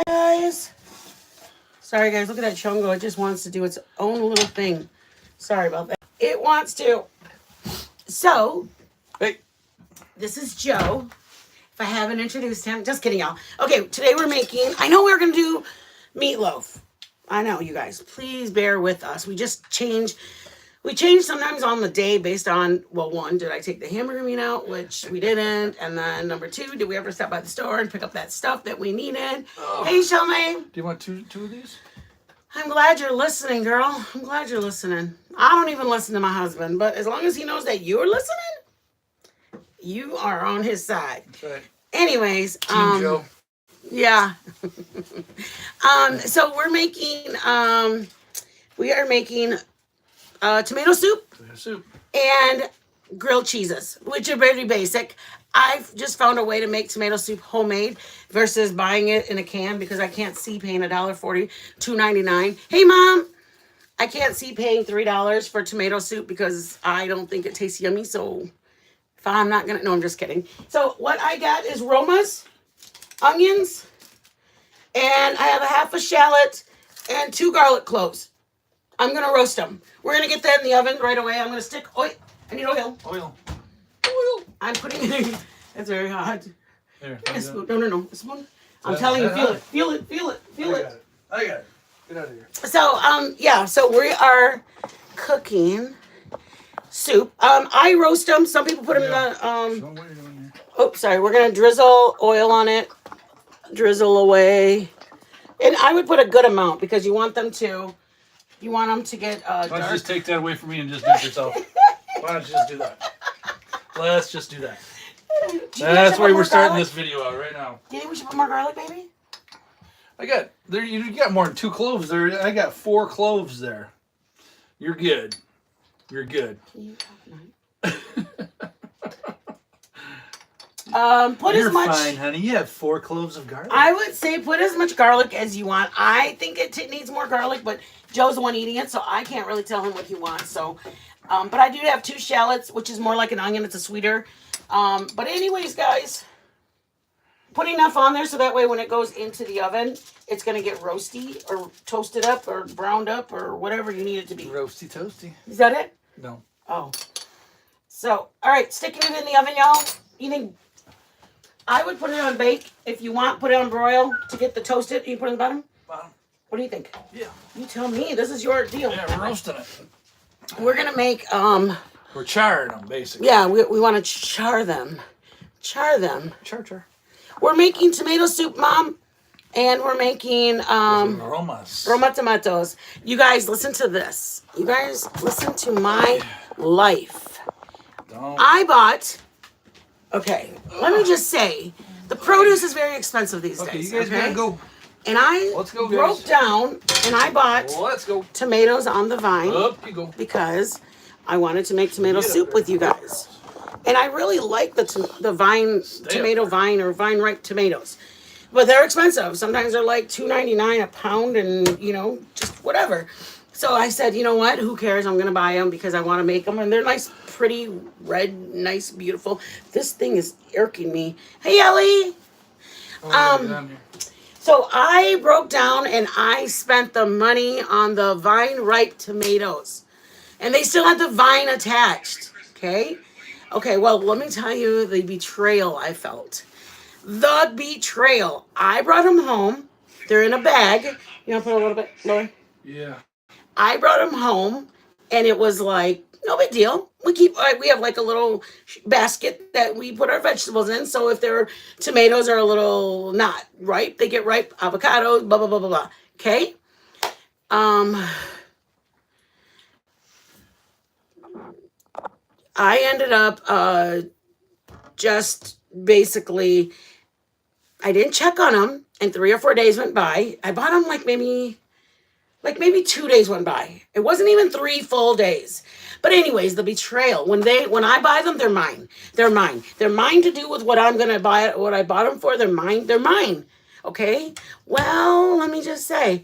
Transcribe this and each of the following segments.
Guys. Sorry, guys. Look at that chungo. It just wants to do its own little thing. Sorry about that. It wants to. So, Hey. This is Joe. If I haven't introduced him, just kidding, y'all. Okay, today we're making. I know we were gonna do meatloaf. I know, you guys. Please bear with us. We just change. We change sometimes on the day based on, well, one, did I take the hamburger meat out, which we didn't, and then number two, did we ever stop by the store and pick up that stuff that we needed? Oh. Hey, Shelmay. Do you want two of these? I'm glad you're listening, girl. I'm glad you're listening. I don't even listen to my husband, but as long as he knows that you're listening, you are on his side. That's right. Anyways, Team Joe. Yeah. So we are making tomato soup and grilled cheeses, which are very basic. I've just found a way to make tomato soup homemade versus buying it in a can because I can't see paying $1.40, $2.99. Hey, Mom, I can't see paying $3 for tomato soup because I don't think it tastes yummy. So if I'm not gonna, no, I'm just kidding. So what I got is Roma's onions, and I have a half a shallot and 2 garlic cloves. I'm gonna roast them. We're gonna get that in the oven right away. I'm gonna stick oil. I need oil. Oil. I'm putting it in. That's very hot. Here. A spoon. No. A spoon. I'm telling you, feel it. Feel it. Feel it. Feel it. I got it. Get out of here. So, yeah. So we are cooking soup. I roast them. Some people put them in the Show 'em what you're doing here. Oh, sorry. We're gonna drizzle oil on it. Drizzle away, and I would put a good amount because you want them to. You want them to get Why don't dark. you just take that away from me and just do it yourself? Why don't you just do that? Let's just do that. That's why we're starting this video out right now. Do you think we should put more garlic, baby? I got there. You got more than 2 cloves there. I got 4 cloves there. You're good. You're good. Can you talk put You're as much. fine, honey. You have 4 cloves of garlic. I would say put as much garlic as you want. I think it needs more garlic, but Joe's the one eating it, so I can't really tell him what he wants. So, but I do have 2 shallots, which is more like an onion. It's a sweeter. But anyways, guys, put enough on there so that way when it goes into the oven, it's gonna get roasty or toasted up or browned up or whatever you need it to be. Roasty toasty. Is that it? No. Oh. So, all right, sticking it in the oven, y'all. You think I would put it on bake if you want? Put it on broil to get the toasted. You put it in the bottom. Bottom. What do you think? Yeah. You tell me. This is your deal. Yeah, we're roasting it. We're gonna make We're charring them basically. Yeah, we want to char them. Char them. Char. We're making tomato soup, Mom, and we're making Roma tomatoes. You guys listen to this. You guys listen to my life. Don't. I bought. Okay, let me just say, the produce is very expensive these Okay, days. you guys gotta go. And I Let's go, guys. broke down and I bought Let's go. tomatoes on the vine Up you go. because I wanted to make tomato soup with you guys. And I really like the vine, tomato vine or vine ripe tomatoes. But they're expensive. Sometimes they're like $2.99 a pound and, just whatever. So I said, you know what? Who cares? I'm going to buy them because I want to make them. And they're nice, pretty, red, nice, beautiful. This thing is irking me. Hey, Ellie. So I broke down and I spent the money on the vine ripe tomatoes. And they still had the vine attached. Okay? Okay, well, let me tell you the betrayal I felt. The betrayal. I brought them home. They're in a bag. You want to put a little bit lower? Yeah. I brought them home, and it was like, no big deal. We have like a little basket that we put our vegetables in. So if their tomatoes are a little not ripe, they get ripe. Avocados, blah, blah, blah, blah, blah. Okay? I ended up just basically, I didn't check on them, and 3 or 4 days went by. I bought them like maybe 2 days went by. It wasn't even 3 full days. But anyways, the betrayal. When I buy them, they're mine. They're mine. They're mine to do with what I'm gonna buy. What I bought them for. They're mine. They're mine. Okay. Well, let me just say,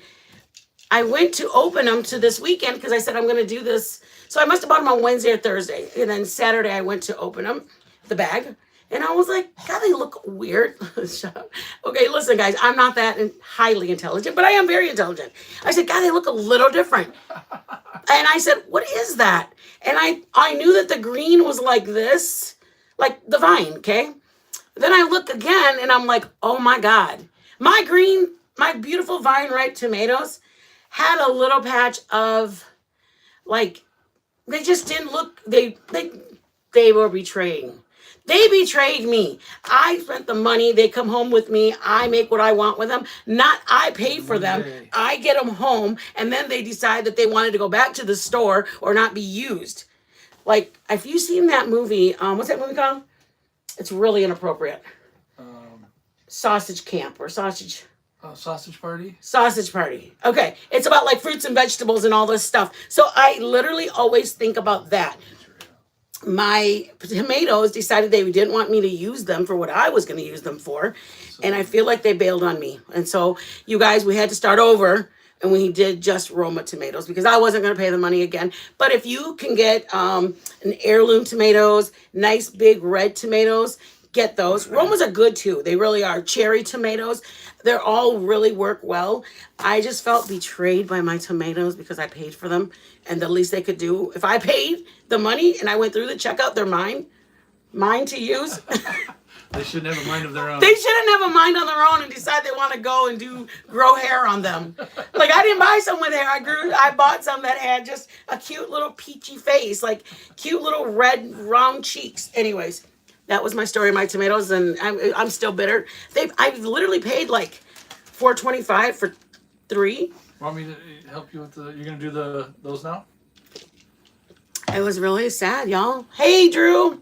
I went to open them to this weekend because I said I'm gonna do this. So I must have bought them on Wednesday or Thursday, and then Saturday I went to open them, the bag, And I was like, God, they look weird. Shut up. Okay, listen, guys, I'm not that highly intelligent, but I am very intelligent. I said, God, they look a little different. And I said, what is that? And I knew that the green was like this, like the vine, okay? Then I look again and I'm like, oh my God. My green, my beautiful vine ripe tomatoes had a little patch of like, they just didn't look, they were betraying. They betrayed me. I spent the money. They come home with me. I make what I want with them. Not I pay for them. I get them home. And then they decide that they wanted to go back to the store or not be used. Like, if you've seen that movie, what's that movie called? It's really inappropriate. Sausage Camp or Sausage... Sausage Party? Sausage Party. Okay. It's about like fruits and vegetables and all this stuff. So I literally always think about that. My tomatoes decided they didn't want me to use them for what I was going to use them for. And I feel like they bailed on me. And so you guys, we had to start over. And we did just Roma tomatoes because I wasn't going to pay the money again. But if you can get an heirloom tomatoes, nice big red tomatoes, get those. Romas are good too. They really are. Cherry tomatoes, they're all really work well. I just felt betrayed by my tomatoes because I paid for them. And the least they could do, if I paid the money and I went through the checkout, they're mine to use. They shouldn't have a mind of their own. They shouldn't have a mind on their own and decide they want to go and grow hair on them. Like, I didn't buy some with hair. I bought some that had just a cute little peachy face, like cute little red round cheeks. Anyways, that was my story of my tomatoes, and I'm still bitter. I've literally paid like $4.25 for 3. Want me to help you with the? You're gonna do those now? It was really sad, y'all. Hey, Drew.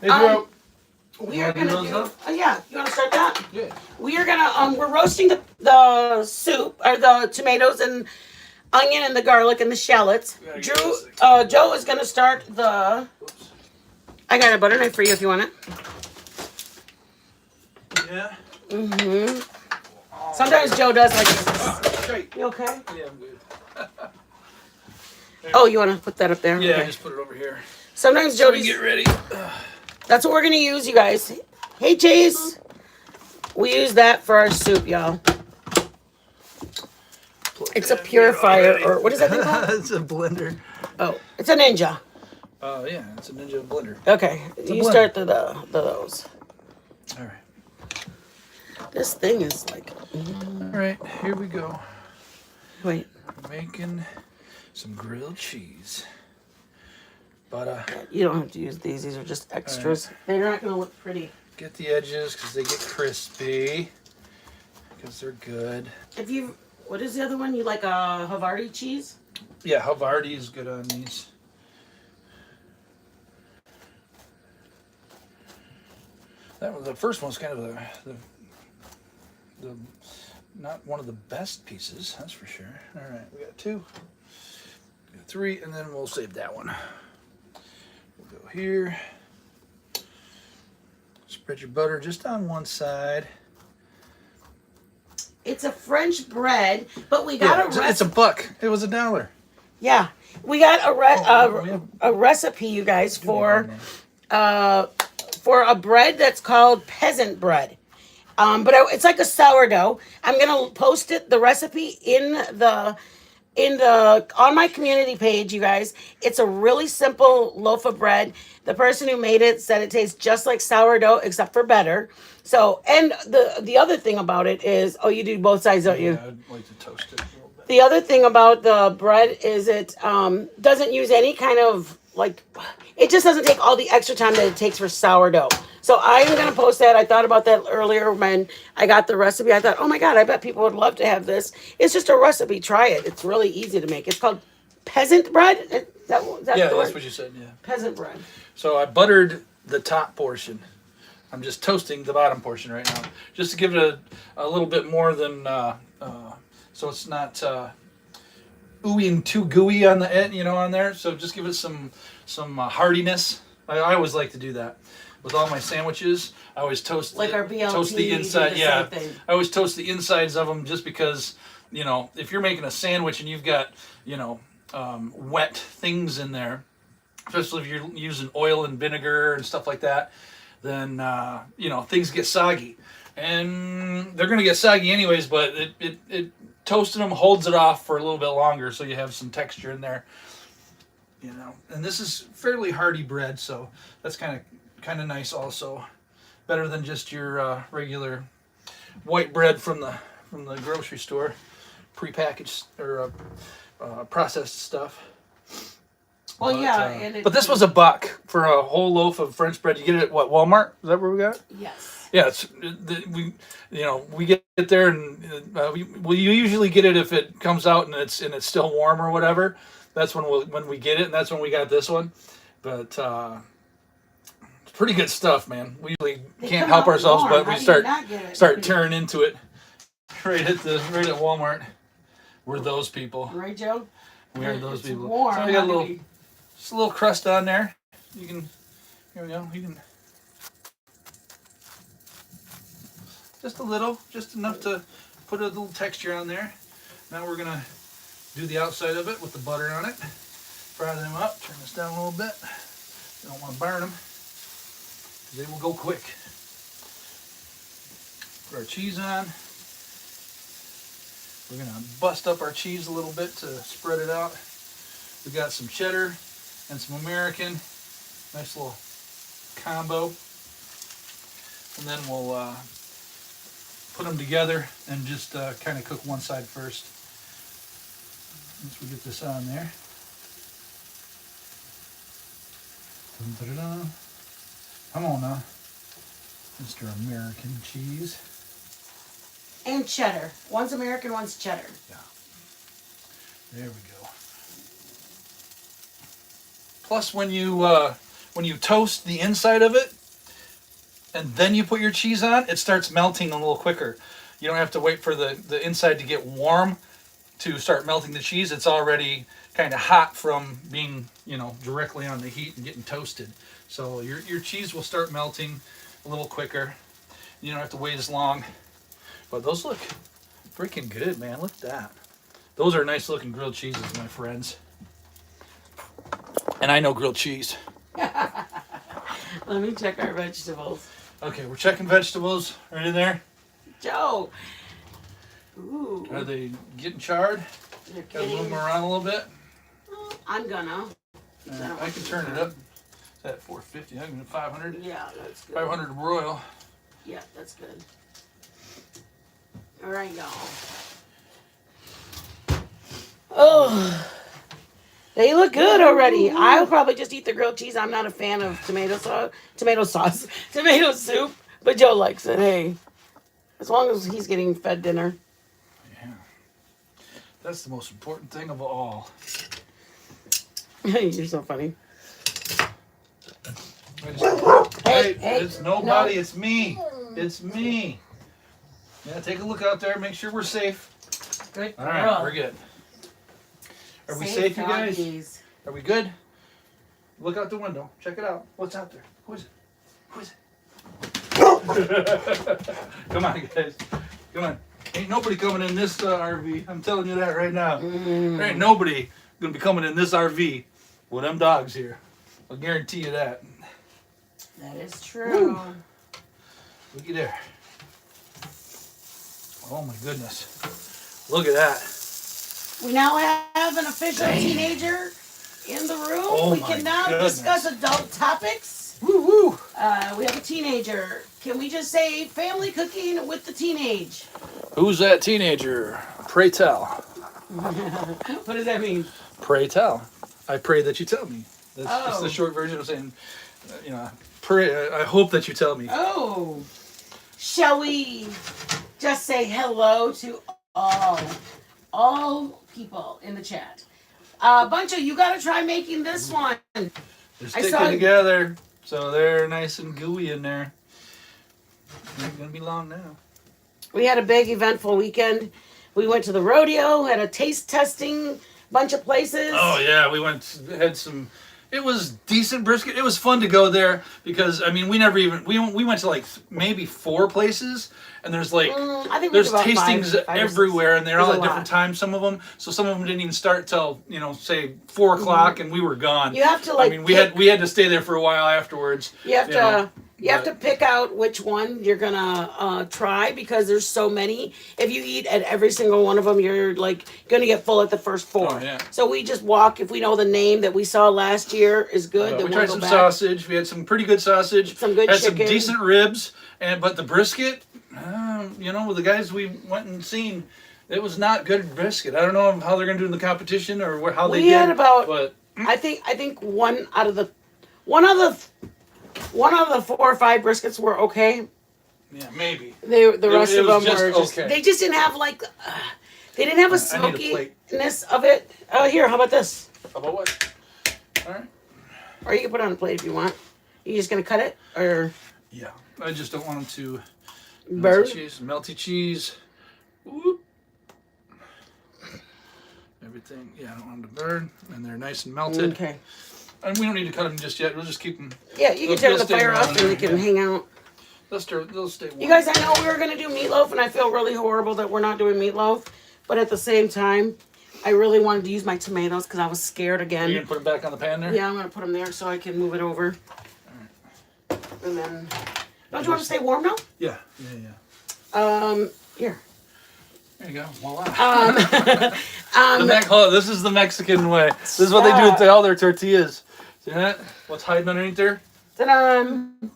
Hey, Drew. We are gonna do. Yeah, you want to start that? Yeah. We are gonna. We're roasting the soup or the tomatoes and onion and the garlic and the shallots. Drew, Joe is gonna start the. Oops. I got a butter knife for you if you want it. Yeah. Sometimes Joe does like this. Great. You okay? Yeah, I'm good. Oh, you want to put that up there? Yeah, Okay. just put it over here. Sometimes So Joe. we get ready. That's what we're gonna use, you guys. Hey, Chase. We use that for our soup, y'all. It's a purifier, or what is that thing called? It's a blender. Oh, it's a Ninja. Yeah, it's a Ninja blender. Okay, you start those. All right. This thing is like. All right, here we go. Wait. Making some grilled cheese. But You don't have to use these. These are just extras. Right. They're not gonna look pretty. Get the edges because they get crispy. Because they're good. What is the other one? You like a Havarti cheese? Yeah, Havarti is good on these. The first one's kind of the not one of the best pieces, that's for sure. All right, we got 2, we got 3, and then we'll save that one. We'll go here. Spread your butter just on one side. It's a French bread, but we got it's a buck. It was $1. Yeah, we got a recipe, you guys, for a bread that's called peasant bread. But it's like a sourdough. I'm gonna post the recipe on my community page, you guys. It's a really simple loaf of bread. The person who made it said it tastes just like sourdough, except for better. So, and the other thing about it is, you do both sides, don't you? Yeah, I'd like to toast it a little bit. The other thing about the bread is it doesn't use any kind of it just doesn't take all the extra time that it takes for sourdough. So I'm going to post that. I thought about that earlier when I got the recipe. I thought, oh my God, I bet people would love to have this. It's just a recipe. Try it. It's really easy to make. It's called peasant bread. Is that Yeah, the that's word? what you said, yeah. Peasant bread. So I buttered the top portion. I'm just toasting the bottom portion right now, just to give it a little bit more than, so it's not ooey and too gooey on the end, on there. So just give it some hardiness. I always like to do that with all my sandwiches. I always toast Like our BLT, toast the you do inside. the Yeah, same thing. I always toast the insides of them just because if you're making a sandwich and you've got wet things in there, especially if you're using oil and vinegar and stuff like that. then things get soggy, and they're gonna get soggy anyways. But it toasting them holds it off for a little bit longer, so you have some texture in there. And this is fairly hearty bread, so that's kind of nice also. Better than just your regular white bread from the grocery store, prepackaged or processed stuff. Well, but this was $1 for a whole loaf of French bread. You get it at what, Walmart? Is that where we got it? Yes. Yeah, we get it there, and you usually get it if it comes out and it's still warm or whatever. That's when we get it, and that's when we got this one. But it's pretty good stuff, man. We usually can't help ourselves, but we start tearing into it right at Walmart. We're those people. Right, Joe? We are those people. Warm. So we got just a little crust on there. Here we go. You can just a little, just enough to put a little texture on there. Now we're gonna do the outside of it with the butter on it. Fry them up. Turn this down a little bit. You don't want to burn them, because they will go quick. Put our cheese on. We're gonna bust up our cheese a little bit to spread it out. We got some cheddar and some American. Nice little combo. And then we'll put them together and just kind of cook one side first. Once we get this on there. Dun-dun-dun-dun. Come on now, Mr. American cheese. And cheddar. One's American, one's cheddar. Yeah. There we go. Plus, when you toast the inside of it, and then you put your cheese on, it starts melting a little quicker. You don't have to wait for the inside to get warm to start melting the cheese. It's already kind of hot from being, directly on the heat and getting toasted. So your cheese will start melting a little quicker. You don't have to wait as long. But those look freaking good, man. Look at that. Those are nice looking grilled cheeses, my friends. And I know grilled cheese. Let me check our vegetables. Okay, we're checking vegetables. Right in there. Joe. Ooh. Are they getting charred? Gotta move them around a little bit. I'm gonna. I can turn it up. Is that 450? I can 500. Yeah, that's good. 500 to broil. Yeah, that's good. All right, y'all. Oh, they look good already. I'll probably just eat the grilled cheese. I'm not a fan of tomato soup, but Joe likes it. Hey, as long as he's getting fed dinner. Yeah, that's the most important thing of all. You're so funny. Hey, it's nobody. No. It's me. It's me. Yeah, take a look out there. Make sure we're safe. Good. All right, we're good. Are we safe, you guys? Doggies. Are we good? Look out the window. Check it out. What's out there? Who is it? Who is it? Come on, guys. Come on. Ain't nobody coming in this RV. I'm telling you that right now. There ain't nobody gonna be coming in this RV with them dogs here. I'll guarantee you that. That is true. Woo. Looky there. Oh my goodness. Look at that. We now have an official teenager in the room. Oh we can now discuss adult topics. Woo woo. We have a teenager. Can we just say family cooking with the teenage? Who's that teenager? Pray tell. What does that mean? Pray tell. I pray that you tell me. That's just the short version of saying, pray. I hope that you tell me. Oh. Shall we just say hello to all people in the chat? Buncho, you got to try making this one. They're sticking together, so they're nice and gooey in there. Not gonna be long now. We had a big eventful weekend. We went to the rodeo, had a taste testing bunch of places. Oh yeah, we had some. It was decent brisket. It was fun to go there because we never even we went to like maybe 4 places, and there's like there's tastings everywhere, and they're all at different times. Some of them, so some of them didn't even start till say 4 o'clock, and we were gone. You have to we had to stay there for a while afterwards. You have to You have to pick out which one you're gonna try because there's so many. If you eat at every single one of them, you're like gonna get full at the first four. Oh, yeah. So we just walk. If we know the name that we saw last year is good, then we we'll tried go some back. sausage. We had some pretty good sausage. Some good had chicken. some decent ribs, but the brisket, with the guys we went and seen, it was not good brisket. I don't know how they're gonna do in the competition or how they did. We had about. But I think one out of the 4 or 5 briskets were okay. yeah, maybe. The rest of them was just were just. okay. They just didn't have like. They didn't have a I need a plate. smokiness of it. Oh, here, how about this? How about what? All right. Or you can put it on a plate if you want. You just gonna cut it or Yeah, I just don't want them to. burn? Melty cheese. Whoop. Everything. Yeah, I don't want them to burn, and they're nice and melted. Okay. And we don't need to cut them just yet. We'll just keep them. Yeah, you can They'll turn the stay fire off warm. and they can hang out. They'll stay warm. You guys, I know we were gonna do meatloaf, and I feel really horrible that we're not doing meatloaf. But at the same time, I really wanted to use my tomatoes because I was scared Are again. you gonna put them back on the pan there? Yeah, I'm gonna put them there so I can move it over. And then, don't you want to stay warm now? Yeah. Yeah. Here. There you go. Voila. This is the Mexican way. This is what they do with all their tortillas. See that? What's hiding underneath there? Ta-da!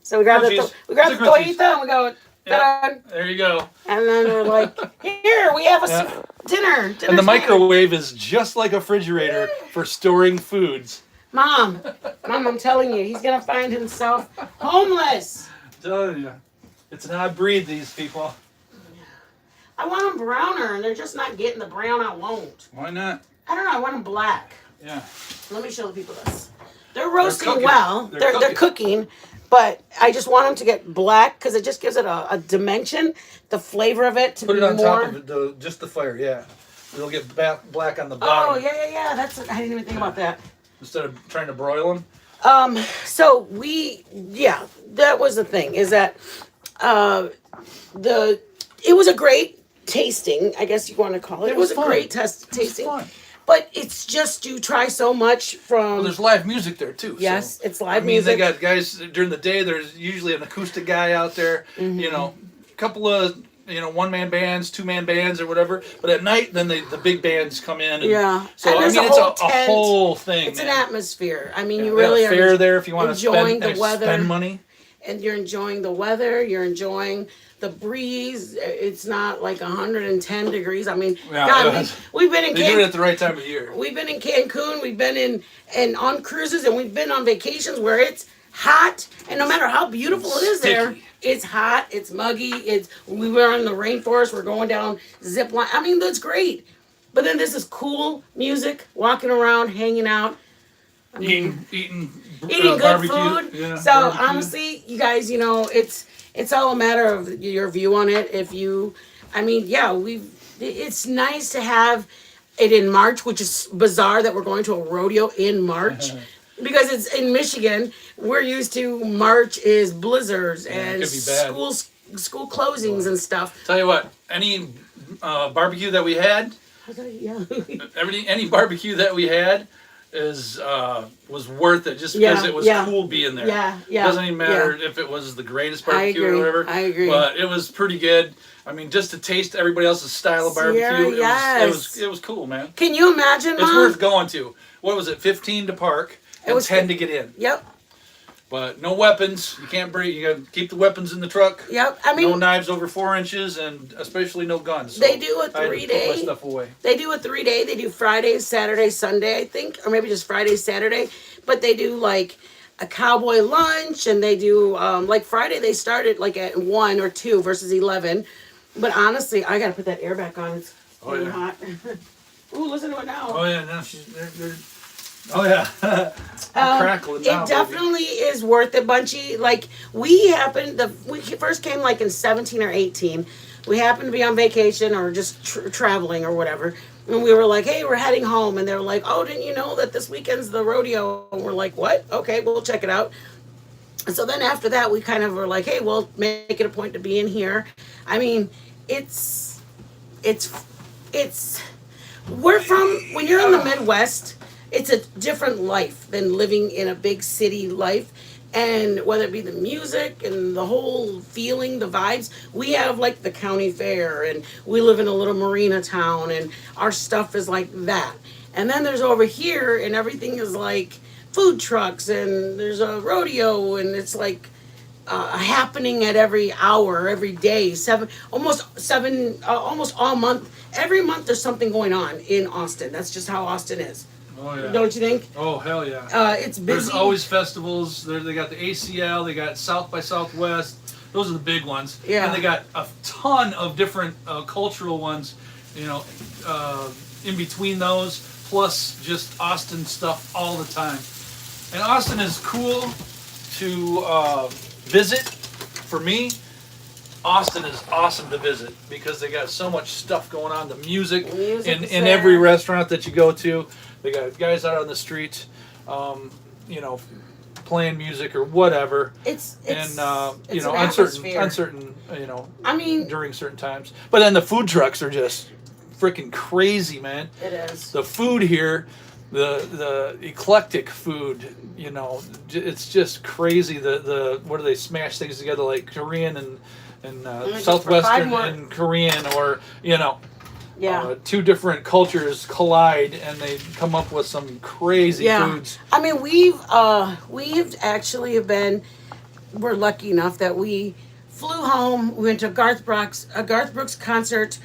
So we grab the Grilled cheese. toallita It's a grilled cheese. and we go ta-da! There you go. And then we're like, here we have a dinner. And the Dinner's ready. microwave is just like a refrigerator for storing foods. Mom, I'm telling you, he's gonna find himself homeless. I'm telling you, it's an odd breed. These people. I want them browner, and they're just not getting the brown I want. Why not? I don't know. I want them black. Yeah. Let me show the people this. They're roasting cooking. well. They're They're cooking, but I just want them to get black because it just gives it a dimension, the flavor of it to Put be it on more. top of it, just the fire. Yeah. It'll get black on the Oh bottom. yeah. That's I didn't even think about that. Instead of trying to broil them. So that was the thing is that it was a great tasting, I guess you want to call it. It was a fun. great tasting. fun. But it's just you try so much from Well, there's live music there too. yes, so, it's live I mean, music. they got guys during the day. There's usually an acoustic guy out there. Mm-hmm. A couple of one-man bands, two-man bands, or whatever. But at night, then the big bands come in. And, Yeah. So And I there's mean, a it's whole a tent. whole thing. It's man. an atmosphere. I mean, you They got really a fair are there if you want to enjoying the weather. spend money. and you're enjoying the weather, you're enjoying the breeze. It's not like 110 degrees. I mean, Yeah, God, we've been in They do it Cancun. at the right time of year. We've been in Cancun. We've been in on cruises, and we've been on vacations where it's hot. And no matter how beautiful it is there, Sticky. it's hot. It's muggy. We were in the rainforest. We're going down zip line. I mean, that's great. But then this is cool music, walking around, hanging out. Eating Eating good barbecue. food. Yeah, So barbecue. honestly, you guys, it's all a matter of your view on it. It's nice to have it in March, which is bizarre that we're going to a rodeo in March. Because it's in Michigan, we're used to March is blizzards and could be bad. school closings and stuff. Tell you what, any barbecue that we had, Yeah. any barbecue that we had was worth it just because Yeah, it was yeah. cool being there. Yeah. Doesn't even matter if it was the greatest barbecue agree, or whatever. I agree. But it was pretty good. I mean, just to taste everybody else's style of barbecue, Sierra, it was cool, man. Can you imagine, It's Mom? worth going to. What was it? 15 to park and was 10 to get in. Yep. But no weapons. You can't bring. You got to keep the weapons in the truck. Yep. I mean, No knives over 4 inches, and especially no guns. So They do a I had to 3-day. Put my stuff away. They do a 3-day. They do Friday, Saturday, Sunday, I think, or maybe just Friday, Saturday. But they do like a cowboy lunch, and they do like Friday. They started like at 1 or 2 versus 11. But honestly, I gotta put that air back on. It's getting hot. Ooh, listen to it now. Oh yeah, now they're oh yeah, I'm crackling now. It definitely is worth it, Bunchy. Like we first came like in 17 or 18. We happened to be on vacation or just traveling or whatever. And we were like, hey, we're heading home. And they were like, oh, didn't you know that this weekend's the rodeo? And we're like, what? Okay, we'll check it out. And so then after that, we kind of were like, hey, we'll make it a point to be in here. I mean, when you're in the Midwest, it's a different life than living in a big city life. And whether it be the music and the whole feeling, the vibes, we have like the county fair, and we live in a little marina town, and our stuff is like that. And then there's over here, and everything is like food trucks, and there's a rodeo, and it's like happening at every hour, every day, almost all month. Every month there's something going on in Austin. That's just how Austin is. Oh yeah. Don't you think? Oh hell yeah. It's busy. There's always festivals. They got the ACL. They got South by Southwest. Those are the big ones. Yeah. And they got a ton of different cultural ones. You know, in between those, plus just Austin stuff all the time. And Austin is cool to visit. For me, Austin is awesome to visit because they got so much stuff going on. The music in every restaurant that you go to. They got guys out on the street, you know, playing music or whatever. It's and you it's know, an atmosphere. uncertain, you know, I mean, during certain times. But then the food trucks are just freaking crazy, man. it is. The food here, the eclectic food, you know, it's just crazy. The what do they smash things together like Korean and Southwestern and Korean, or you know. Yeah. Two different cultures collide and they come up with some crazy foods. I mean, we've actually been, we're lucky enough that we flew home, we went to a Garth Brooks concert.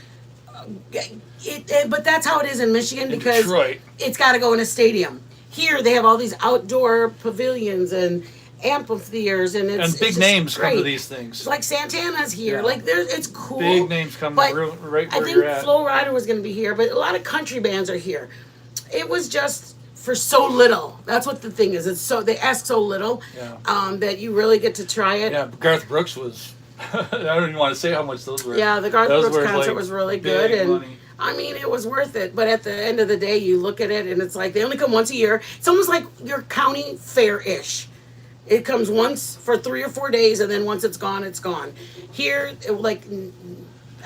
But that's how it is in Michigan because Detroit. It's got to go in a stadium. Here they have all these outdoor pavilions and amphitheaters, and it's big names great. Come to these things. Like Santana's here. Yeah. Like it's cool. Big names come right where you're at. I think Flo Rida was going to be here, but a lot of country bands are here. It was just for so little. That's what the thing is. It's so they ask so little that you really get to try it. Yeah, Garth Brooks was. I don't even want to say how much those were. Yeah, the Garth Brooks concert was really good, and money. I mean, it was worth it. But at the end of the day, you look at it, and it's like they only come once a year. It's almost like your county fair-ish. It comes once for 3 or 4 days, and then once it's gone, it's gone. Here, like,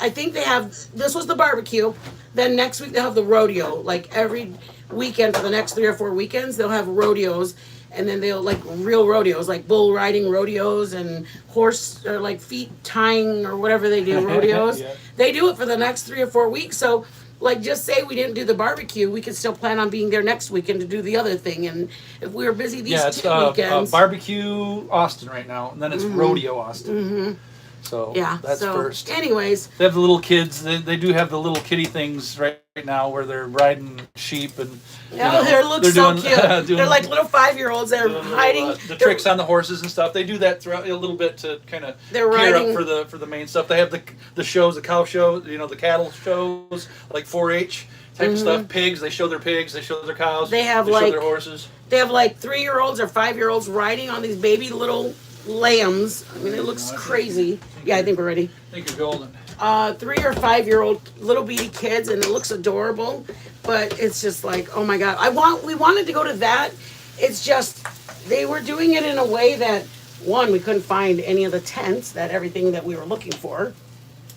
I think they have, this was the barbecue. Then next week, they'll have the rodeo. Like, every weekend for the next 3 or 4 weekends, they'll have rodeos. And then they'll, like, real rodeos, like bull riding rodeos and horse, or like feet tying or whatever they do, rodeos. Yeah. They do it for the next 3 or 4 weeks. So, like, just say we didn't do the barbecue, we could still plan on being there next weekend to do the other thing. And if we were busy these 2 weekends. Barbecue Austin right now, and then it's rodeo Austin. Mm-hmm. So that's first. Anyways. They have the little kids. They do have the little kiddie things right now where they're riding sheep and. They look so cute. They're like little 5-year-olds. They're hiding the tricks on the horses and stuff. They do that throughout a little bit to kind of gear up for the main stuff. They have the shows, the cow show, the cattle shows, like 4-H type of stuff. Pigs. They show their pigs. They show their cows. They have show their horses. They have like 3-year-olds or 5-year-olds riding on these baby little lambs. I mean, it looks crazy. I think we're ready. I think you're golden. 3 or 5-year-old little bitty kids, and it looks adorable. But it's just like, oh my God. We wanted to go to that. It's just, they were doing it in a way that, one, we couldn't find any of the tents, everything that we were looking for.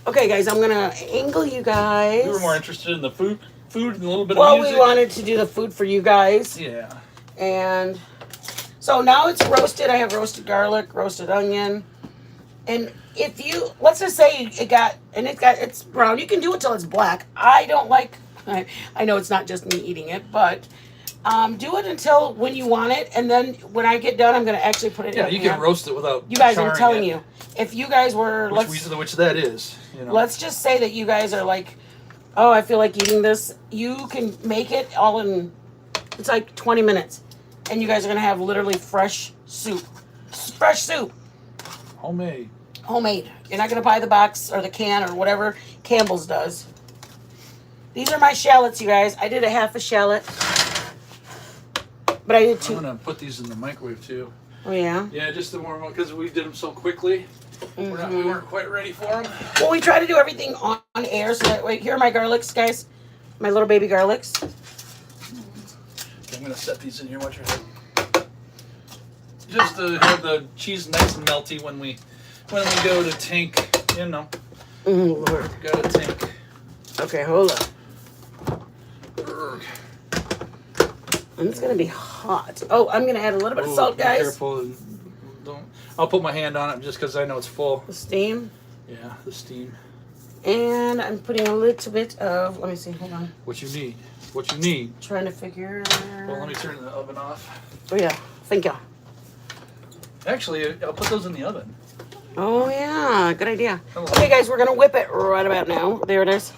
Okay, guys, I'm going to angle you guys. We were more interested in the food and a little bit of music. Well, we wanted to do the food for you guys. Yeah. And so now it's roasted. I have roasted garlic, roasted onion. And if you, let's just say it's brown. You can do it till it's black. I don't like, I know it's not just me eating it, but do it until when you want it. And then when I get done, I'm going to actually put it in. Yeah, you can roast it without you guys, I'm telling you. If you guys were, which that is. Let's just say that you guys are like, oh, I feel like eating this. You can make it all in, it's like 20 minutes. And you guys are going to have literally fresh soup. Fresh soup. Homemade. You're not going to buy the box or the can or whatever Campbell's does. These are my shallots, you guys. I did a half a shallot. But I did 2. I'm going to put these in the microwave too. Oh, yeah? Yeah, just the more, because we did them so quickly. We weren't quite ready for them. Well, we try to do everything on air. So that, wait, here are my garlics, guys. My little baby garlics. I'm going to set these in here. Watch your head. Just to have the cheese nice and melty when we go to tank, Lord. Got to tank. Okay, hold on. And it's going to be hot. Oh, I'm going to add a little bit of salt, guys. Be careful. I'll put my hand on it just because I know it's full. The steam. Yeah, the steam. And I'm putting a little bit of, let me see, hold on. What you need. What you need. Trying to figure. Well, let me turn the oven off. Oh, yeah. Thank you. Actually, I'll put those in the oven. Oh, yeah. Good idea. Hello. Okay, guys, we're going to whip it right about now. There it is.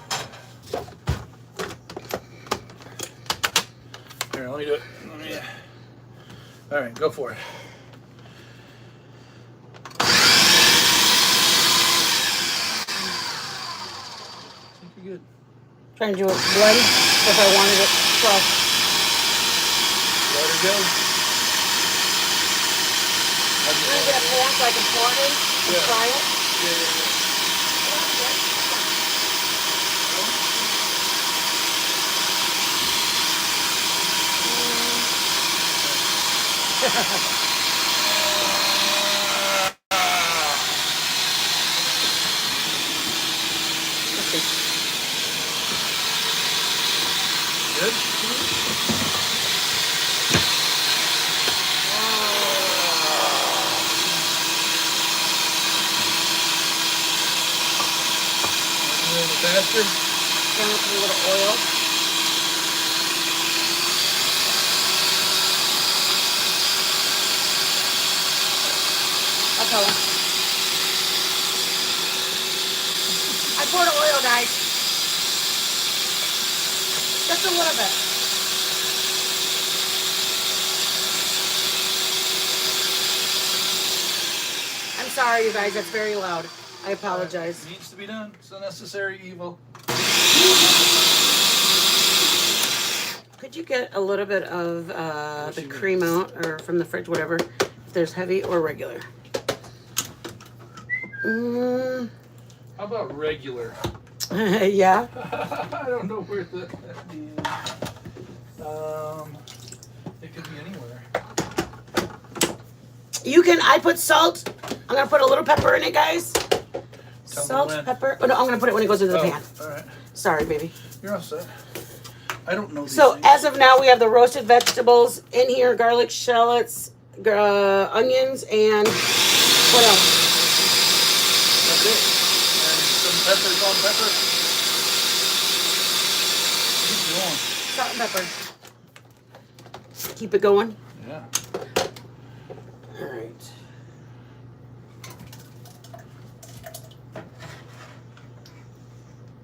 Here, let me do it. All right, go for it. I think you're good. Trying to do it blend if I wanted it soft. Let her go. I'm going to get a pan so I can pour it in and fry it. Yeah. Good? Faster? Then with a little oil. I'll tell him. I poured oil, guys. Just a little bit. I'm sorry, you guys. That's very loud. I apologize. It needs to be done. It's a necessary evil. Could you get a little bit of the cream out, or from the fridge, whatever, if there's heavy or regular? How about regular? Yeah. I don't know where that is. It could be anywhere. You can, I put salt. I'm going to put a little pepper in it, guys. Tell me Salt, when. pepper. Oh, no, I'm going to put it when it goes into the pan. All right. Sorry, baby. You're all set. I don't know these So things. as of now, we have the roasted vegetables in here, garlic, shallots, onions, and what else? That's it. And some pepper, salt and pepper. Keep going. Salt and pepper. Keep it going. Yeah. All right.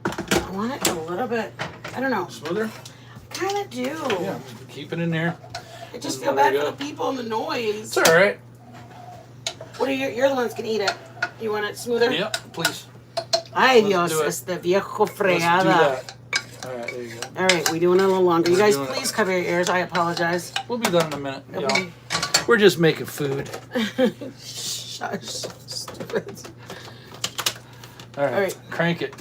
I want it a little bit, I don't know. Smoother? Kind of do. Yeah. Keep it in there. I just And feel there bad we for go. the people and the noise. It's all right. What are you're the ones that can eat it. You want it smoother? Yep, please. Ay, Let's Dios, do it. este viejo Let's do fregada. that. All right, there you go. All right, we doing it a little longer. You We're guys, doing it. please cover your ears. I apologize. We'll be done in a minute, y'all. Okay. We're just making food. Shush. Stupid. All right. All right. Crank it.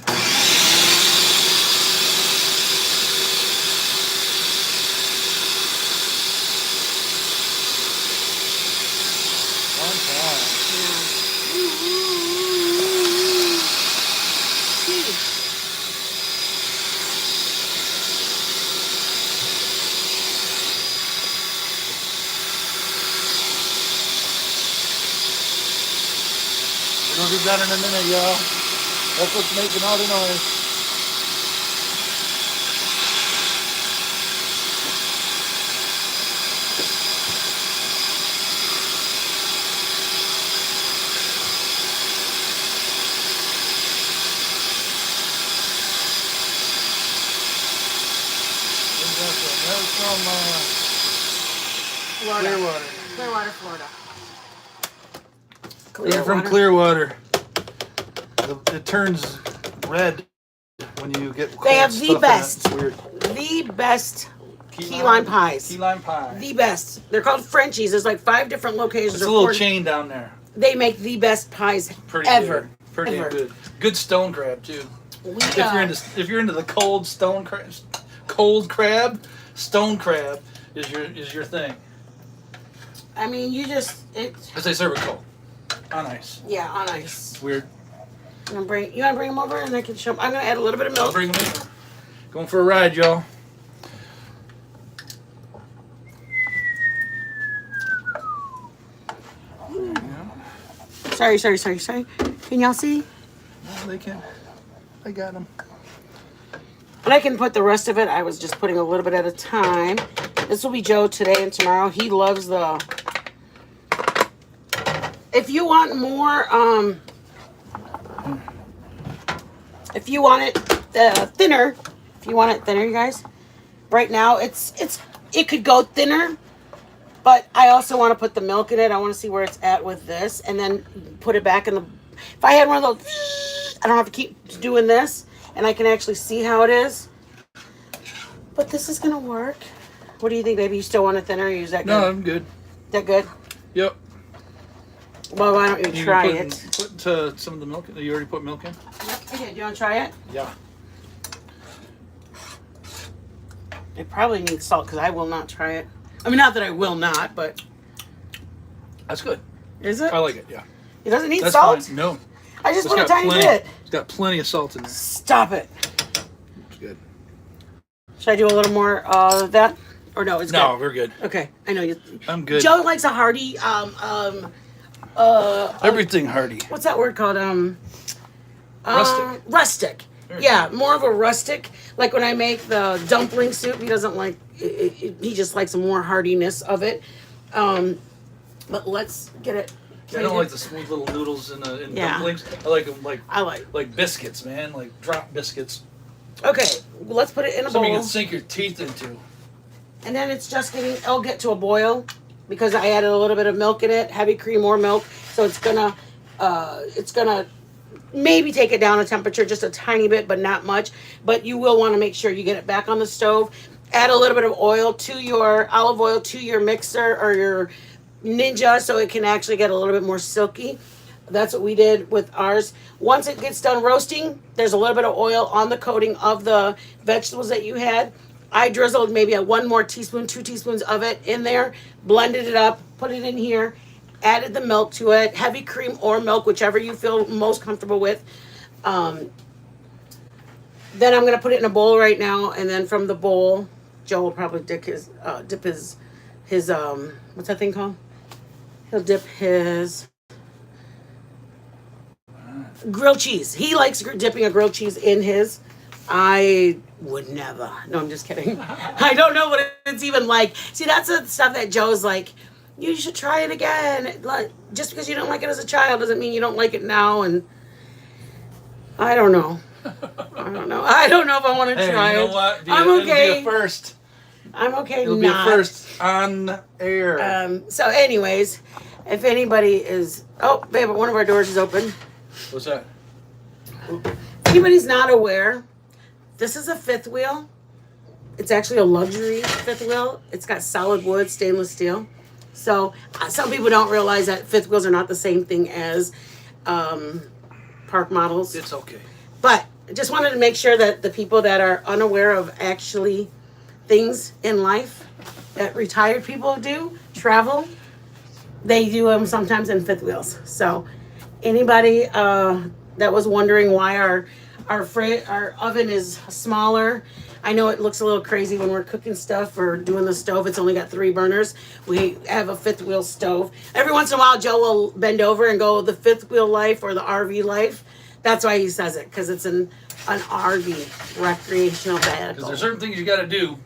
One time. It'll be done in a minute, y'all. That's what's making all the noise. That was from Florida. Clearwater. Clearwater, Florida. They're from Clearwater. It turns red when you get cold They have stuff the in it. best. It's weird. The best key lime pies. Key lime pie. The best. They're called Frenchies. There's like 5 different locations. It's a or little 4. chain down there. They make the best pies Pretty ever. good. Pretty Ever. good. Good stone crab too. We, If you're into the cold crab, stone crab is your thing. I mean, you just Because they serve it cold, on ice. yeah, on ice. It's weird. You want to bring them over and I can show them. I'm gonna add a little bit of I'll milk. bring them in. Going for a ride, y'all. There you go. Sorry. Can y'all see? No, they can. I got them. And I can put the rest of it. I was just putting a little bit at a time. This will be Joe today and tomorrow. He loves the... If you want more, if you want it thinner, you guys, right now it could go thinner, but I also want to put the milk in it. I want to see where it's at with this, and then put it back in the... If I had one of those, I don't have to keep doing this, and I can actually see how it is. But this is gonna work. What do you think, baby? You still want it thinner, or is that good? No, I'm good. That good? Yep. Well, why don't you try it? Put some of the milk. You already put milk in? Yep. Okay, do you want to try it? Yeah. It probably needs salt because I will not try it. I mean, not that I will not, but... That's good. Is it? I like it, yeah. It doesn't need That's salt? fine. No. I just put a tiny bit. It's got plenty of salt in there. Stop it. It's good. Should I do a little more of that? Or no, it's good? No, we're good. Okay, I know you. I'm good. Joe likes a hearty, Everything hearty. what's that word called? Rustic. Rustic. Yeah, more of a rustic. Like when I make the dumpling soup, he doesn't like it, he just likes a more heartiness of it. But let's get it. I don't like the smooth little noodles in Yeah. dumplings. I like them I like. like biscuits, man. Like drop biscuits. Okay, let's put it in a Something you bowl. can sink your teeth into. And then it's just it'll get to a boil because I added a little bit of milk in it, heavy cream or milk. So it's gonna maybe take it down a temperature just a tiny bit, but not much. But you will want to make sure you get it back on the stove. Add a little bit of olive oil to your mixer or your Ninja so it can actually get a little bit more silky. That's what we did with ours. Once it gets done roasting, there's a little bit of oil on the coating of the vegetables that you had. I drizzled maybe 1 more teaspoon, 2 teaspoons of it in there, blended it up, put it in here, added the milk to it, heavy cream or milk, whichever you feel most comfortable with. Then I'm gonna put it in a bowl right now, and then from the bowl, Joe will probably dip his what's that thing called? He'll dip his grilled cheese. He likes dipping a grilled cheese in his. I would never. No, I'm just kidding. I don't know what it's even like. See, that's the stuff that Joe's like, you should try it again. Like, just because you don't like it as a child doesn't mean you don't like it now. And I don't know. I don't know if I want to try you know it. what? I'm okay. It'll be a first. I'm okay. It'll be a first on air. So, anyways, if anybody is, babe, one of our doors is open. What's that? If anybody's not aware, this is a fifth wheel. It's actually a luxury fifth wheel. It's got solid wood, stainless steel. So some people don't realize that fifth wheels are not the same thing as park models. It's okay. But I just wanted to make sure that the people that are unaware of actually things in life that retired people do, travel, they do them sometimes in fifth wheels. So anybody that was wondering why our oven is smaller. I know it looks a little crazy when we're cooking stuff or doing the stove. It's only got 3 burners. We have a fifth wheel stove. Every once in a while, Joe will bend over and go, the fifth wheel life or the RV life. That's why he says it, because it's an RV, recreational vehicle. Because there's certain things you got to do,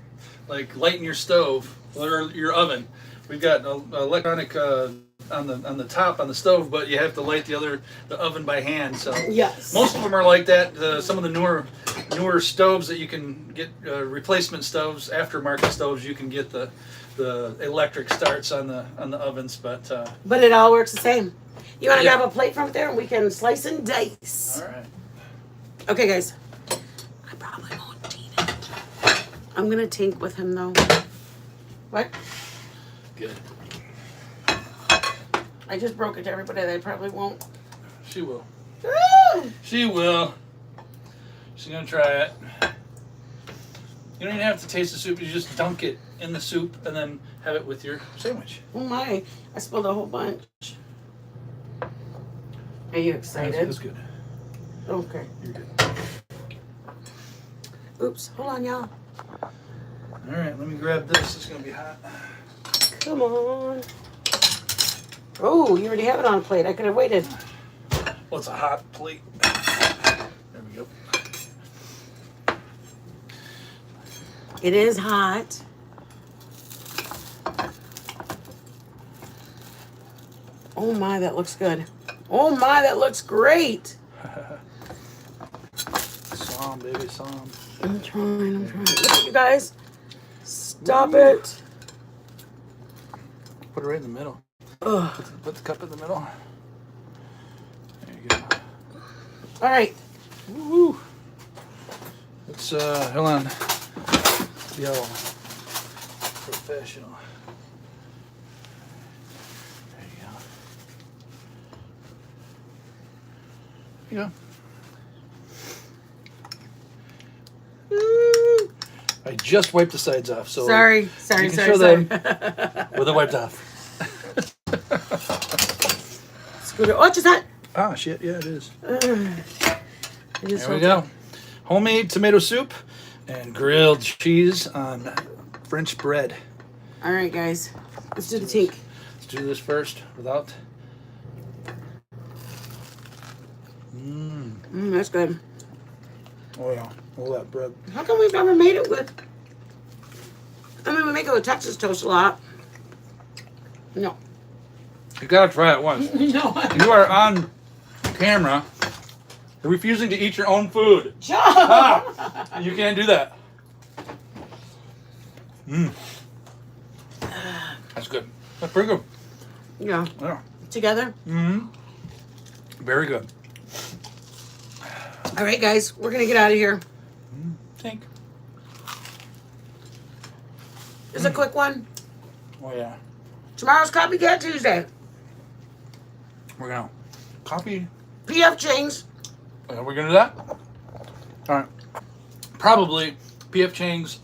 like lighten your stove or your oven. We've got an electronic on the top on the stove, but you have to light the oven by hand. So yes, most of them are like that. Some of the newer stoves that you can get, replacement stoves, aftermarket stoves, you can get the electric starts on the ovens, but it all works the same. You want to grab a plate from there and we can slice and dice. All right. Okay, guys. I probably won't eat it. I'm gonna tink with him though. What? Good. I just broke it to everybody. They probably won't. She will. Woo! She will. She's gonna try it. You don't even have to taste the soup. You just dunk it in the soup and then have it with your sandwich. Oh my! I spilled a whole bunch. Are you excited? That's good. Okay. You're good. Oops! Hold on, y'all. All right, let me grab this. It's gonna be hot. Come on. Oh, you already have it on a plate. I could have waited. Well, it's a hot plate. There we go. It is hot. Oh my, that looks good. Oh my, that looks great. Som, baby, som. I'm trying. Look at you guys. Stop it. Put it right in the middle. Ugh. Put the cup in the middle. There you go. All right. Woo. Let's hold on. Be all professional. There you go. There you go. I just wiped the sides off, so Sorry. you can show them with it wiped off. Scooter. Oh, it's just hot. Ah, shit, yeah, it is. It is There we go. Homemade tomato soup and grilled cheese on French bread. All right, guys. Let's do the tink. Let's do this first without. That's good. Oh, yeah. All that bread. How come we've never made it with... I mean, we make it with Texas toast a lot. No. You gotta try it once. No. You are on camera. You're refusing to eat your own food. Stop. You can't do that. That's good. That's pretty good. Yeah. Yeah. Together. Very good. All right, guys. We're going to get out of here. Think. It's a quick one. Oh, yeah. Tomorrow's Copycat Tuesday. We're gonna copy. PF Chang's. We're gonna do that. All right. Probably PF Chang's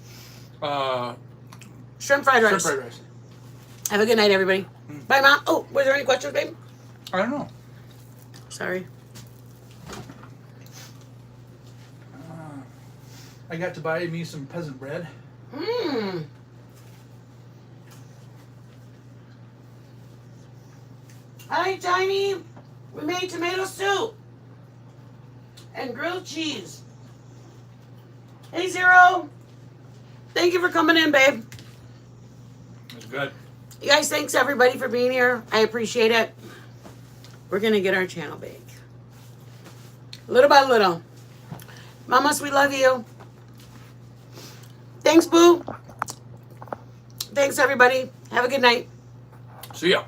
Shrimp fried rice. shrimp fried rice. Have a good night, everybody. Bye, Mom. Oh, was there any questions, babe? I don't know. Sorry. I got to buy me some peasant bread. Hi, Tiny. We made tomato soup and grilled cheese. Hey, Zero. Thank you for coming in, babe. It's good. You guys, thanks everybody for being here. I appreciate it. We're going to get our channel big. Little by little. Mamas, we love you. Thanks, Boo. Thanks, everybody. Have a good night. See ya.